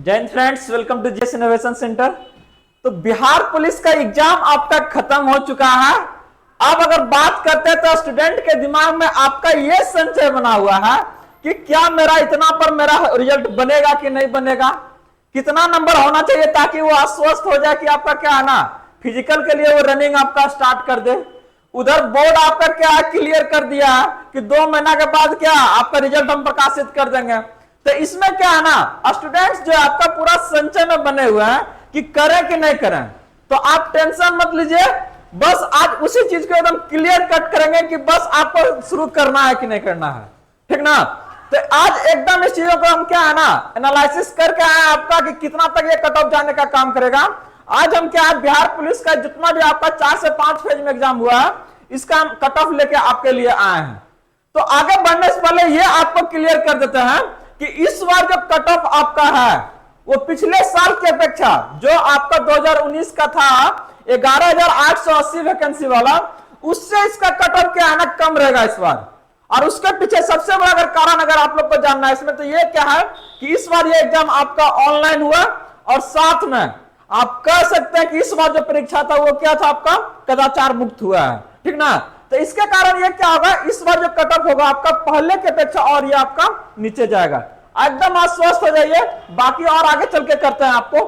जय Hind friends, welcome to JS innovation centre. तो Bihar police का एग्जाम आपका खत्म हो चुका है। अब अगर बात करते हैं तो स्टूडेंट के दिमाग में आपका यह संशय बना हुआ है कि क्या मेरा इतना पर मेरा रिजल्ट बनेगा कि नहीं बनेगा, कितना नंबर होना चाहिए ताकि वो आश्वस्त हो जाए कि आपका क्या है ना फिजिकल के लिए वो रनिंग आपका स्टार्ट कर दे। उधर बोर्ड आपका क्या क्लियर कर दिया कि 2 महीना के बाद क्या आपका रिजल्ट हम प्रकाशित कर देंगे। तो इसमें क्या है ना स्टूडेंट्स जो आपका पूरा संचय में बने हुए हैं कि करें कि नहीं करें, तो आप टेंशन मत लीजिए। बस आज उसी चीज को एकदम क्लियर कट करेंगे कि बस आपको शुरू करना है कि नहीं करना है, ठीक ना। तो आज एकदम इस चीजों को हम क्या है ना एनालिसिस करके आए आपका कि कितना तक ये कट ऑफ जाने का काम करेगा। आज हम क्या है बिहार पुलिस का जितना भी आपका 4 से 5 फेज में एग्जाम हुआ है इसका हम कट ऑफ लेके आपके लिए आए हैं। तो आगे बढ़ने से पहले ये आपको क्लियर कर देते हैं कि इस बार जो कट ऑफ आपका है वो पिछले साल की अपेक्षा जो आपका 2019 का था 11,880 वैकेंसी वाला, उससे इसका कट ऑफ क्या है ना कम रहेगा इस बार। और उसके पीछे सबसे बड़ा अगर कारण अगर आप लोग को जानना है इसमें, तो ये क्या है कि इस बार ये एग्जाम आपका ऑनलाइन हुआ और साथ में आप कह सकते हैं कि इस बार जो परीक्षा था वो क्या था आपका कदाचार मुक्त हुआ है, ठीक ना। तो इसके कारण ये क्या होगा, इस बार जो कट ऑफ होगा आपका पहले की अपेक्षा और ये आपका नीचे जाएगा। एकदम आश्वस्त हो जाइए, बाकी और आगे चल के करते हैं आपको।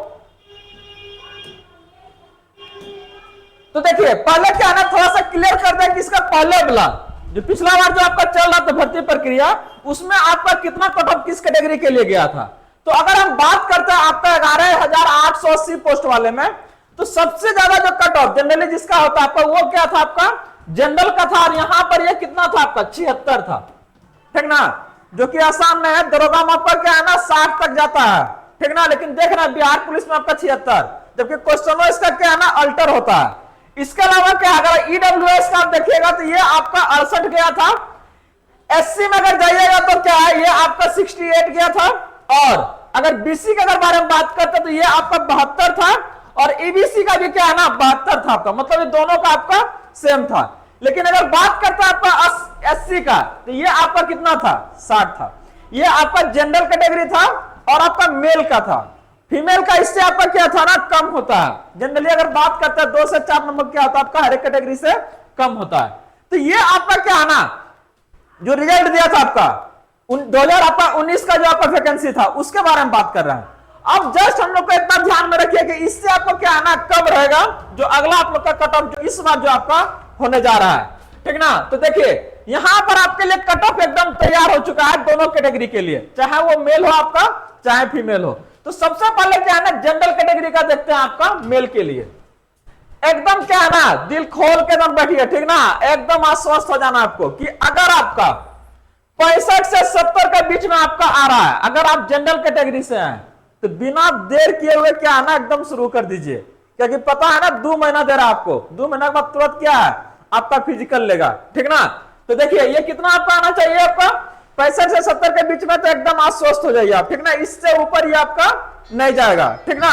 तो देखिए पहले क्या ना थोड़ा सा क्लियर कर दें कि इसका पहले वाला जो पिछला बार जो आपका चल रहा था भर्ती प्रक्रिया, उसमें आपका कितना कट ऑफ किस कैटेगरी के लिए गया था। तो अगर हम बात करते हैं आपका 11,880 पोस्ट वाले में, तो सबसे ज्यादा जो कट ऑफ जनरली जिसका होता है आपका वो क्या था आपका जनरल का था। और यहां पर ये कितना था आपका 76 था, ठीक ना, जो कि आसान नहीं है। दरोगा में आपका क्या है ना 60 तक जाता है, ठीक ना। लेकिन देख रहे हैं बिहार पुलिस में आपका 76, जबकि क्वेश्चन इसका क्या है ना अल्टर होता है। इसके अलावा क्या अगर ईडब्ल्यूएस का आप देखिएगा तो ये आपका 68 गया था। एससी में अगर जाइएगा तो क्या है ये आपका 68 गया था। और अगर बीसी के अगर बारे में बात करते तो ये आपका 72 था। और ईबीसी का भी क्या है ना 72 था आपका, मतलब ये दोनों का आपका सेम था। लेकिन अगर बात करते हैं आपका एससी का तो ये आपका कितना था 60 था। ये आपका जनरल कैटेगरी था और आपका मेल का था। फीमेल का इससे आपका क्या था ना कम होता है। जनरली अगर बात करते हैं 2 से 4 नंबर क्या होता है आपका हर एक कैटेगरी से कम होता है। तो ये आपका क्या है ना जो रिजल्ट दिया था आपका 2019 का जो आपका वैकेंसी था उसके बारे में बात कर रहे हैं। अब जस्ट हम लोग को इतना ध्यान में रखिए कि इससे आपको क्या है ना कम रहेगा जो अगला आप लोग का कट ऑफ जो इस बार जो आपका होने जा रहा है, ठीक ना। तो देखिए यहां पर आपके लिए कट ऑफ एकदम तैयार हो चुका है दोनों कैटेगरी के लिए, चाहे वो मेल हो आपका चाहे फीमेल हो। तो सबसे पहले क्या है ना जनरल कैटेगरी का देखते हैं आपका मेल के लिए। एकदम क्या है ना दिल खोल के एकदम बैठिए, ठीक ना, एकदम आश्वस्त हो जाना आपको कि अगर आपका 65 से 70 के बीच में आपका आ रहा है, अगर आप जनरल कैटेगरी से हैं तो बिना देर किए हुए क्या है ना एकदम शुरू कर दीजिए। क्योंकि पता है ना 2 महीना दे रहा है आपको, 2 महीना के बाद तुरंत क्या है आपका फिजिकल लेगा, ठीक ना। तो देखिए ये कितना आपका आना चाहिए आपका 65 से 70 के बीच में, तो एकदम आश्वस्त हो जाइए आप, ठीक ना। इससे ऊपर ये आपका नहीं जाएगा, ठीक ना।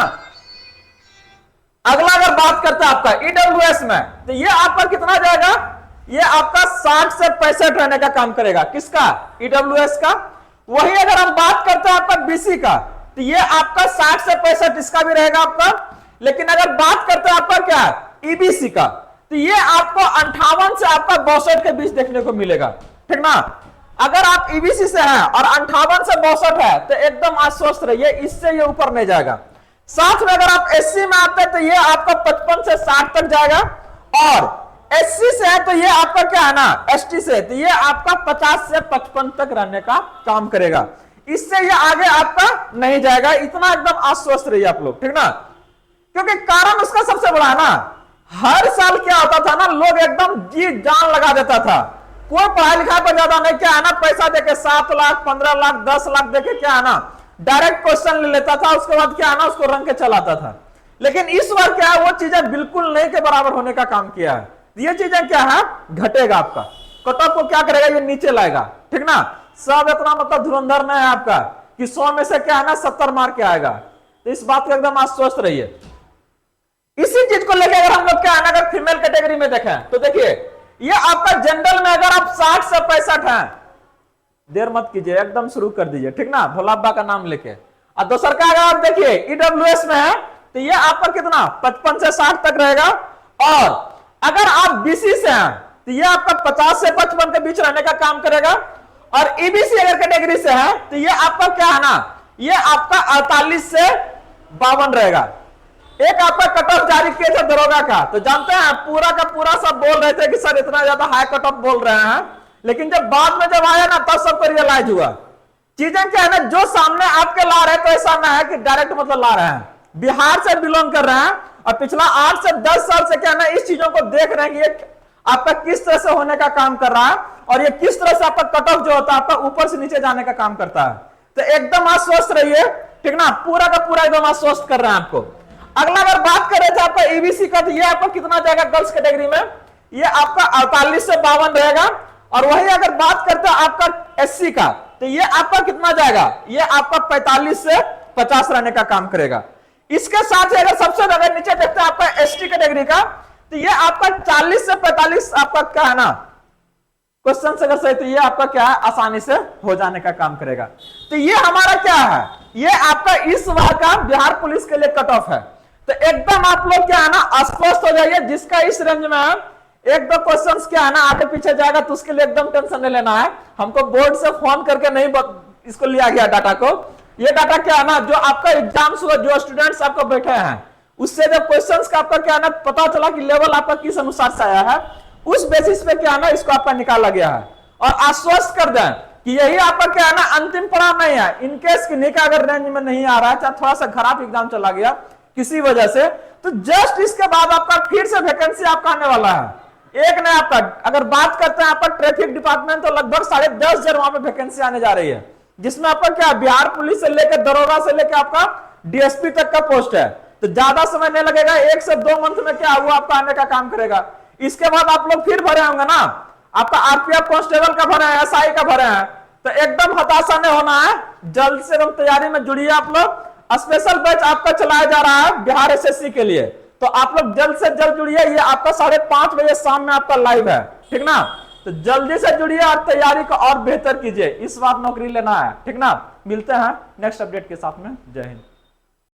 अगला अगर बात करते हैं आपका ईडब्ल्यूएस में तो ये आपका कितना जाएगा, ये आपका 60 से 65 रहने का काम करेगा। किसका ईडब्ल्यूएस का। वही अगर हम बात करते हैं आपका बीसी का तो ये आपका 60 से 65 इसका भी रहेगा आपका। लेकिन अगर बात करते हैं आपका क्या ईबीसी का तो ये आपको 58 से आपका 62 के बीच देखने को मिलेगा, ठीक ना। अगर आप ईबीसी से हैं और 58 से 62 है तो एकदम आश्वस्त रहिए, इससे ये ऊपर नहीं जाएगा। साथ में अगर आप एससी में आते हैं तो ये आपका 55 से 60 तक जाएगा। और एससी से है तो ये आपका क्या है ना एसटी से तो ये आपका 50 से 55 तक रहने का काम करेगा। इससे ये आगे आपका नहीं जाएगा। इतना एकदम आश्वस्त रहिए आप लोग, ठीक ना। क्योंकि कारण उसका सबसे बड़ा है ना हर साल क्या होता था ना लोग एकदम जी जान लगा देता था। कोई पढ़ाई लिखाई पर ज्यादा नहीं क्या है ना पैसा देके 7 लाख 15 लाख 10 लाख देके क्या है ना डायरेक्ट क्वेश्चन ले लेता था, उसके बाद क्या है ना उसको रंग के चलाता था। लेकिन इस बार क्या है वो चीजें बिल्कुल नहीं के बराबर होने का काम किया है। ये चीजें क्या है घटेगा, आपका कट ऑफ को क्या करेगा ये नीचे लाएगा, ठीक ना। सब इतना मतलब धुरंधर नहीं है आपका कि 100 में से क्या है ना 70 मार के आएगा। तो इस बात को एकदम आश्वस्त रहिए। इसी चीज को लेकर अगर हम लोग क्या है ना अगर फीमेल कैटेगरी में देखें तो देखिए ये आपका जनरल में अगर आप 60 से 65 हैं, देर मत कीजिए एकदम शुरू कर दीजिए, ठीक ना, भोला बाबा का नाम लेके। और दूसरा का अगर आप देखिए ईडब्ल्यूएस में है तो ये आपका कितना 55 से 60 तक रहेगा। और अगर आप बीसी से हैं तो ये आपका 50 से 55 के बीच रहने का काम करेगा। और ईबीसी अगर कैटेगरी से है तो ये आपका क्या है ना, ये आपका 48 से 52 रहेगा। एक आपका कट ऑफ जारी किया था दरोगा का, तो जानते हैं पूरा का पूरा सब बोल रहे थे कि सर इतना ज्यादा हाई कट ऑफ बोल रहे हैं, लेकिन जब बाद में जब आया ना तब सबको रियलाइज हुआ चीजें क्या है ना, जो सामने आपके ला रहे हैं तो ऐसा ना है कि डायरेक्ट मतलब ला रहे हैं, बिहार से बिलोंग कर रहे हैं और पिछला 8 से 10 साल से क्या है ना इस चीजों को देख रहे हैं कि ये आपका किस तरह से होने का काम कर रहा है और ये किस तरह से आपका कट ऑफ जो होता है आपका ऊपर से नीचे जाने का काम करता है। तो एकदम आश्वस्त रहिए, ठीक ना, पूरा का पूरा एकदम आश्वस्त कर रहे हैं आपको। अगला अगर बात करें तो आपका ईबीसी का, तो ये आपका कितना जाएगा गर्ल्स कैटेगरी में, ये आपका 48 से 52 रहेगा। और वही अगर बात करते हैं आपका एससी का, तो ये आपका कितना जाएगा, ये आपका 45 से 50 रहने का काम करेगा। इसके साथ ही अगर सबसे ज्यादा नीचे देखते हैं आपका एसटी कैटेगरी का, तो ये आपका 40 से 45 आपका क्या है ना, क्वेश्चन अगर सही तो ये आपका क्या है आसानी से हो जाने का काम करेगा। तो ये हमारा क्या है, ये आपका इस बार का बिहार पुलिस के लिए कट ऑफ है। तो एकदम आप लोग क्या है ना आश्वस्त हो जाइए, जिसका इस रेंज में है, एक दो क्वेश्चंस क्या है ना आगे पीछे जाएगा तो उसके लिए एकदम टेंशन नहीं लेना है। हमको बोर्ड से फोन करके नहीं इसको लिया गया डाटा को, ये डाटा क्या है ना जो आपका एग्जाम्स हुआ, जो स्टूडेंट्स आपको बैठे हैं उससे जब क्वेश्चंस का आपका क्या है ना पता चला कि लेवल आपका किस अनुसार से आया है, उस बेसिस पे क्या है ना इसको आपका निकाला गया है। और आश्वस्त कर दें कि यही आपका क्या है ना अंतिम पड़ाव नहीं है। इनकेस कि निका अगर रेंज में नहीं आ रहा है, चाहे थोड़ा सा खराब एग्जाम चला गया किसी वजह से, तो जस्ट इसके बाद आपका फिर से वैकेंसी आपका आने वाला है। एक नहीं आपका, अगर बात करते हैं आपका ट्रैफिक डिपार्टमेंट, तो लगभग 10,500 वहां पे वैकेंसी आने जा रही है, जिसमें आपका क्या बिहार पुलिस से लेकर दरोगा से लेकर आपका डीएसपी तक का पोस्ट है। तो ज्यादा समय नहीं लगेगा, 1 से 2 मंथ में क्या हुआ आपका आने का काम करेगा। इसके बाद आप लोग फिर भरे होंगे ना, आपका आरपीएफ कांस्टेबल का भरे हैं, एसआई का भरे हैं, तो एकदम हताशा नहीं होना है, जल्द से जल्द तैयारी में जुड़िए आप लोग। स्पेशल बैच आपका चलाया जा रहा है बिहार एसएससी के लिए, तो आप लोग जल्द से जल्द जुड़िए। ये आपका 5:30 बजे शाम में आपका लाइव है, ठीक ना, तो जल्दी से जुड़िए और तैयारी को और बेहतर कीजिए। इस बार नौकरी लेना है, ठीक ना। मिलते हैं नेक्स्ट अपडेट के साथ में। जय हिंद।